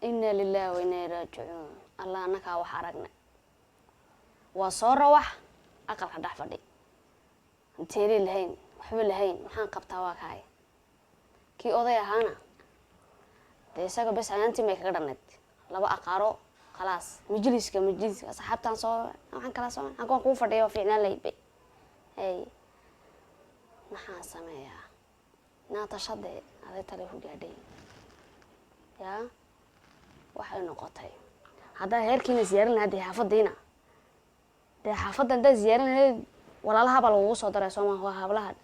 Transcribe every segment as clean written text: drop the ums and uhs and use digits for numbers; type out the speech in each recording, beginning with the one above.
إنا لله وإنا إليه راجعون الله أنك وحرقنا وصار روح أقل قدح فدي انتيري لهين وحبل لهين محان قبطاواك هاي كي أضيع هانا دي ساقو بس عيانتي ميك قدرنت لبا أقارو خلاص مجلس صحابتان صور محان كلا صور هنكون قوم فدي وفعنا ليبي هاي محان سميا ناتشدي هذا تليفو قاعدين يا waxay noqotay hada heerkiina ziyaarin hadii xaafadiina de xaafadan da ziyaarin walaalaha bal ugu soo daray Soomaaliya hablaha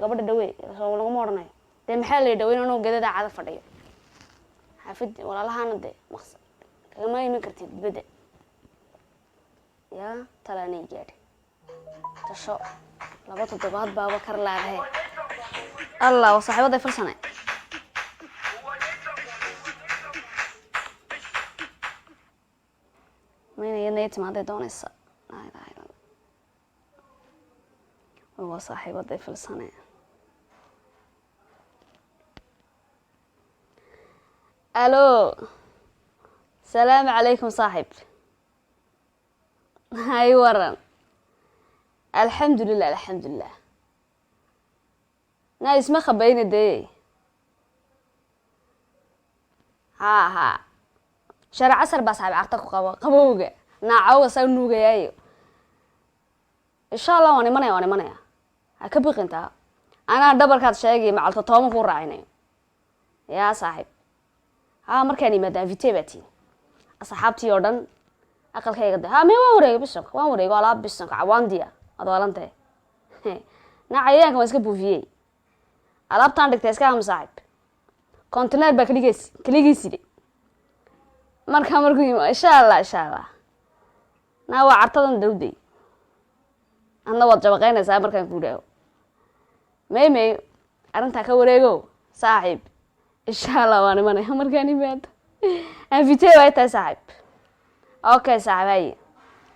gabadha dhaweey soo lagu moornay de maxaa la dhaweyn inuu gadada caada fadhiyo xaafid walaalahana de maqsad kama iman kartid bada ya talaani gaadhi tasho laba toddobaad baa kar laadahay Allah wa saaxiibada farsanay مين ينيت ما ده دونيسا لا هو صاحب الضيف السنة الو السلام عليكم صاحب هاي ورن الحمد لله نايس ما خبينا دي ها شارع عصر بس على عقتك قبوجة نعوى سنوجة أيوه إن شاء الله وأنا منايا هكبق أنت أنا دبر كات شيء مع التطعم فور عيني يا صاحب ها مركاني مدام في تبتي أصحابتي يردن أقل كي قد ها مي ووري بسنك ووري قال بسنك عوان ديا أدوار أنت نعيانك ما يسكبوا فيه ألعب تاندك تسكام صاحب كونتينر كليجيسي marka markuu yimo insha Allah na waa cartadan dawday anna wad jabaqeynaysa markaan ku dhaho meemay arinta ka wareego saaxiib insha Allah waan imanay markaan imaado aan fitay way tahay saaxiib okay saaxiib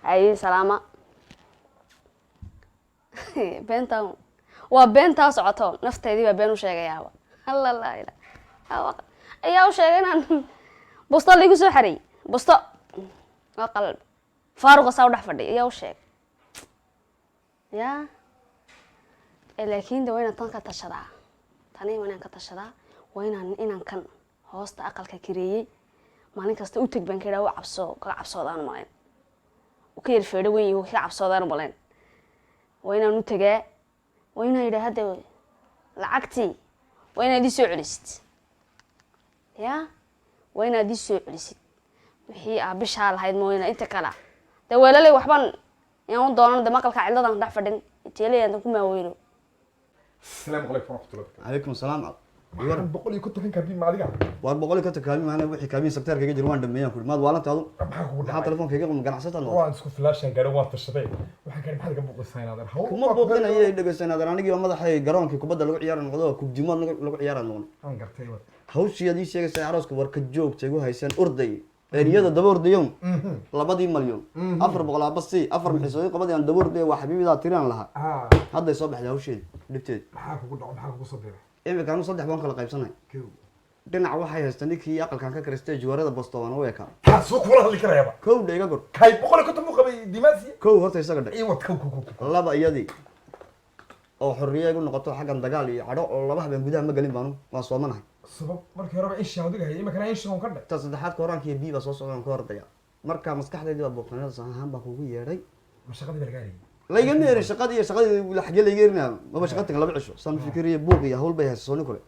ay salaama benta waa benta socoto nafteedii baa been u sheegayaaba Allah la ilaha ayaa u sheegaynaan بوسطة اللي يقول سحري بوسطة ما قلب فاروق صار دحفدي يا وشيك يا لكن ده وين تنك تشرع تاني وين كتشرع وين إن كان هوست أقل ككريه ما نكست أوتك بين كده وعبصو دان ماين وكير فيدو وين يوكي عبصو دان مالين وين نتجا وين يده هذا العكتي وين دي سعرست يا وين دي سو عليsid wixii bisha lahayd mooyna inta kala daweelay waxban yaan doonan maqalka ciladan dhax fadhin teeliyada ku maaweyno السلام عليكم ورحمة الله وبركاته. عليكم السلام. waxaan boqol iyo konton kaabiin ma adiga war boqol iyo konton kaabiin maana wixii kaabiin sector-ka jir waan dhameeyaan ku maad waalan taadu maxaa kugu waxa telefonkayga qum ganacsatada loo waan isku flaashan gaari waan tashaday waxaan gaari maxaa laga buuqaysanaa haw kuma buuqinayay dhageysanaa anigii madaxay garoonkii kubadda lagu ciyaaran noqdo kubdimaad lagu ciyaaran noqon aan gartay wad hawshiyadii sheegaysa arooska war ka joogtay ugu haysan urday eeriyada daba ordayoon 2 milyan 400 basi 4 mixisooyin qabadii aan daba orday waa xabiibida tiraan lahaa hadda soo baxday hawsheed dhibteed maxaa kugu dhaco maxaa kugu soo diray imika aanu 3 baan kala qaybsanay dhinac waxay haystaan ninkii aqalkan ka karistay juwarada Boston oo weeka ka soo kula hadli karayaba kow dhayga gor kay boqol iyo konton mu qabay dimaasi kow horta isaga dhay iyo wad laba iyadii oo xorriyay ugu noqoto xaggan dagaal iyo cadho oo laba habeen gudaha ma galin baanu waa soomanahay sabab markii hore in shaawdiga hay imika in shaw ka dhig ta saddexaad kooraanka iyo biiba soo socdaan ka hordaya marka maskaxdayda waa booqanada sahan baa kugu yeeray mashaqadii balgaari la iga neeray shaqadii la xagee la yeerina ma shaqada laba cisho san fikriye buuq iyo hawl bay hayso kale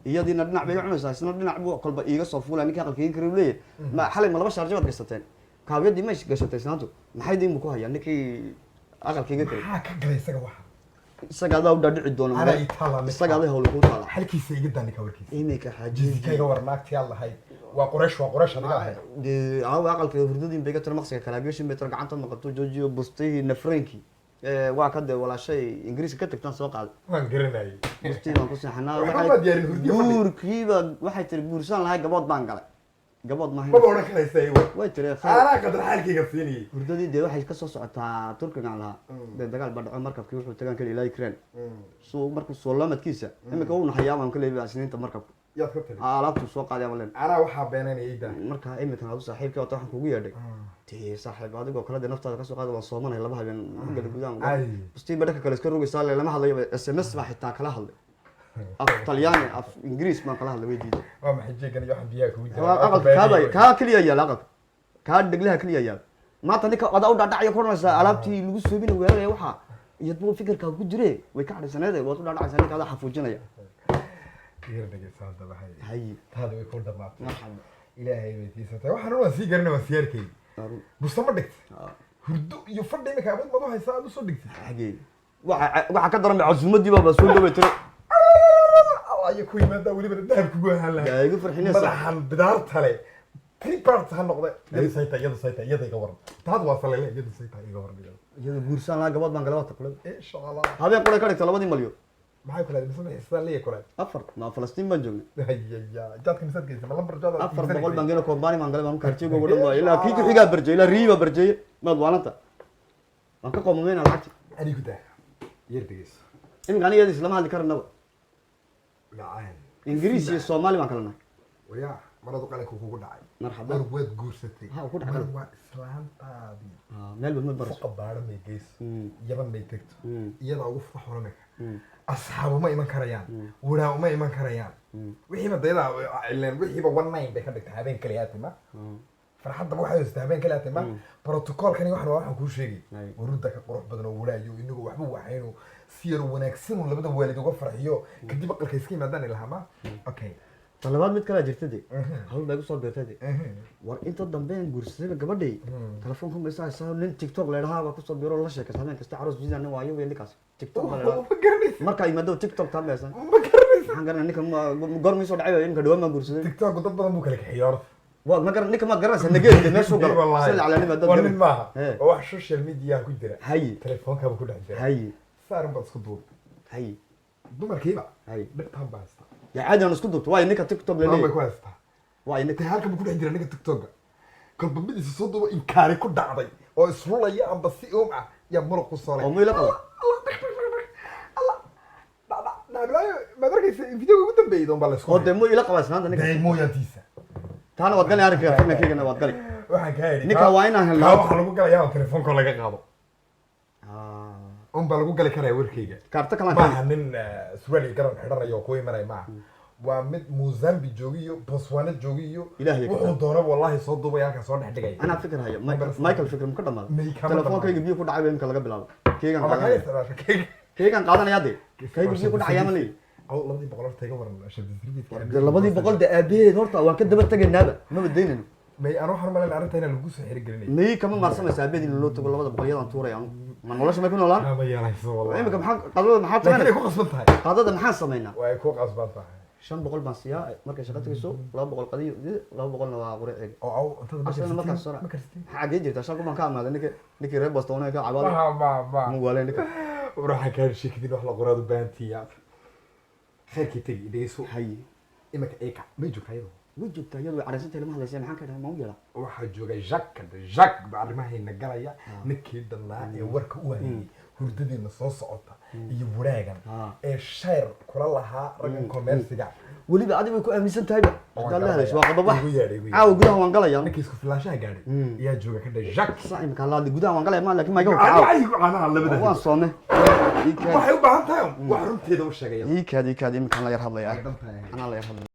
iyadina dhinac bay cunaysaa isna dhinac buu kolba iiga soo fuulay ninka aqalkii kariib leeyahay ma xalay ma laba sharjo wad gasateen kaawiyadii ma gashatay sanadu maxay diin ku hayaan ninkii aqalkii kariib maxaa ka galay isaga waxa isaga daa u dhici doona isaga daa hawl ku taala halkiisa iga dani ka warkiisa imika xaaji kayga warnaagti Allah hay waa qoresh adiga ahay de aawa aqalka hurdadii bay ka tar maqsiga kala gashin metro gacanta maqato joojiyo bustay nafreenki waa ka de walaashay ingiriiska ka tagtaan soo qaad waan garanay bustay waan ku saxnaa waxay guurkiiba waxay tir guursan lahay gabood baan galay gabood ma ma oran karaysay way tir ana qadar xalkiga fiiniyay hurdadii de waxay ka soo socotaa turkiga laha de dagaal ba dhaco markabkii wuxuu tagaan kale ilaa Ukraine soo markuu soo laamadkiisa imika uu naxayaa waan kale asniinta markabka yaad ka tiri alaabtu soo qaaday ama leen anaa waxaa beenaynaya idaa marka imikan aad u saaxiibkii wata waxaan kugu yeedhay tee saaxiib adigoo kale dee naftaada kasoo qaada waan soomanay laba habeen gala gudaan ustii badhaka kale iska rogaysaa lama hadlayo SMS baa xitaa kala hadlay af talyaani af ingiriis baan kala hadlay way diiday waa maxay jeegan iyo waxaan biyaha kugu jira aqalka kaa keliya yaal aqalka kaa dheglaha keliya yaal maanta ninka adaa u dhaadhacaya ku odhanaysaa alaabtii lagu soobina weeraraya waxaa iyo buu fikirkaa ku jire way ka cadhaysaneede waad u dhaadhacaysaa ninka adaa xafuujinaya yar dhegeysaa hadaba hay taada way ku dhamaatay marxaba ilaahay way tiisatay waxaan waan sii garanay waan siyaarkay busta ma dhigtay hurdo iyo fadhi imika awood madu haysaa aad usoo dhigtay xagee waxa ka daran casuumadii baa soo dhaway tiro ay ku yimaada waliba dahab kugu ahaan lahaa yaa igu farxinaysa madaxan bidaarta le three parts ha noqday iyada iga waran taad waa salele iyada sayta iga waran iyada guursan laa gabadh baan galaba taqlay insha Allah habeen qolay ka dhigta 2 malyan maxay kula dhisay xisaan leeyahay kula afar ma Falastiin baan joognay hayya jaadka misadkiisa ma lambar jaada 400 baan gelo kombani baan galay baan kartiga ugu dhan waa ilaa kii ku xigaa barjay ilaa riiba barjay maad waalanta waan ka qoomeen lacagti ani ku daa yar degeys in ganiga islaam hadli karnaba la'aan ingiriisi iyo Soomaali baan kala nahay waya maradu qalanku kugu dhacay marxaba waad guursatay ha ku dhacay waa islaantaadi meel bad mar fuqa baara may geys yaban may tagto Mm. iyada ugu faxoonay asxaabu ma iman karayaan waraa uma iman karayaan wixiiba dayda ileen wixiiba 19 bay ka dhigtay habeen kaliya tima farxadda waxay haystaa habeen kaliya tima protocolkani waxaan kuu sheegay warudda ka qurux badan oo waraayo inagu waxba waxaynu si yar wanaagsan oo labada waalid uga farxiyo kadib aqalka iska yimaadaan ilahama okay talabaad mid kala jirtay hawl bay ku soo beertay war inta dambe guursadayba gabadhay telefoonka ma isaga nin TikTok leedahay baa ku soo beero la sheekay habeen kasta aroos jidaan waayo weelikaas TikTok ma leedahay marka ay maado TikTok ta meesan ma garanaysa waxaan garanay ninka gormi soo dhacay in ka dhawaan ma guursaday TikTok dad badan buu kala kaxiyay waa ma garan ninka ma garanaysa nageeyay meesha galo sal ala nima dad garan ma wax social media ku jira hay telefoonka ku dhac jira hay saaran bad isku duub hay dumarkiiba hay dhibtaan baasta ya caadi aan isku duubto waa ninka TikTok bay leeyahay ku haystaa waa ninka halka ku dhex jira ninka TikTok kolba midis soo duuba in kaari ku dhacday oo isrulaya amba si ah ya muruq ku soo oo meel qaba madarkaysa video ugu dambeeyay doon baa la isku oo demo ila qaba isnaanta ninka day mooyantiisa taana wad gali arki fiirna keegana wad gali waxaan ka hayay ninka waa inaan helnaa waxa lagu galayaa telefoonka laga qaado baa lagu gali karaa warkayga kaarta kala maaha nin Soomaali garan xidhanayo ku imanay maaha waa mid Mozambique joogiyo Botswana joogiyo wuxuu doona wallahi soo duubay halka soo dhex dhigay ana fikir haya Michael fikir ka dhamaad telefonkayga biyo ku dhacay inka laga bilaabo keegan qaadanaya de kayga biyo ku dhacay ama aw 200 taga waran shirkadda 200 de aabeed horta waan ka daba tagaynaba ma badeynayno may aan waxaan malan arintayna lagu soo xiri galinay may kama marsanaysa aabeed in loo tago 200 yadan tuuray aan ma nolosha ma ku noolaan ma yeelayso wallahi imika maxaa tahay ku qasban tahay qadada maxaa sameynaa way ku qasban tahay 500 baan siyaa markay shaqo tagayso 200 qadiyo 200 na waa qurxiga oo inta asana markaa soo xagee jirta shaqo baan ka amaaday ninkii reer Boston ka cabaday ma wala ninka waxa ka shikidin wax la qoraado baantiya xeerkii tagi dhigayso hay imika eeka ma joogtaydo ma joogtaa iyadoo caraysantay lama hadlaysa maxaan ka dhahay ma u yeelaa waxaa joogay Jacques baa arrimahayna galaya ninkii dhanaa ee warka u hayay hurdadiina soo socota iyo waraagan ee shayr kula lahaa raggan commerciga weliba adiga ku aaminsan tahay hadda la hadasho waa qodobba caawa gudaha waan galaya ninkii isku filaashaha gaadhay ayaa jooga ka dhahay Jacques sax imika la gudaha waan galaya ma laakiin ma iga caawa labada waan soome waxay u baahan tahay wax runteeda u sheegaya ii kaadi imika la yar hadlaya ana la yar hadlaya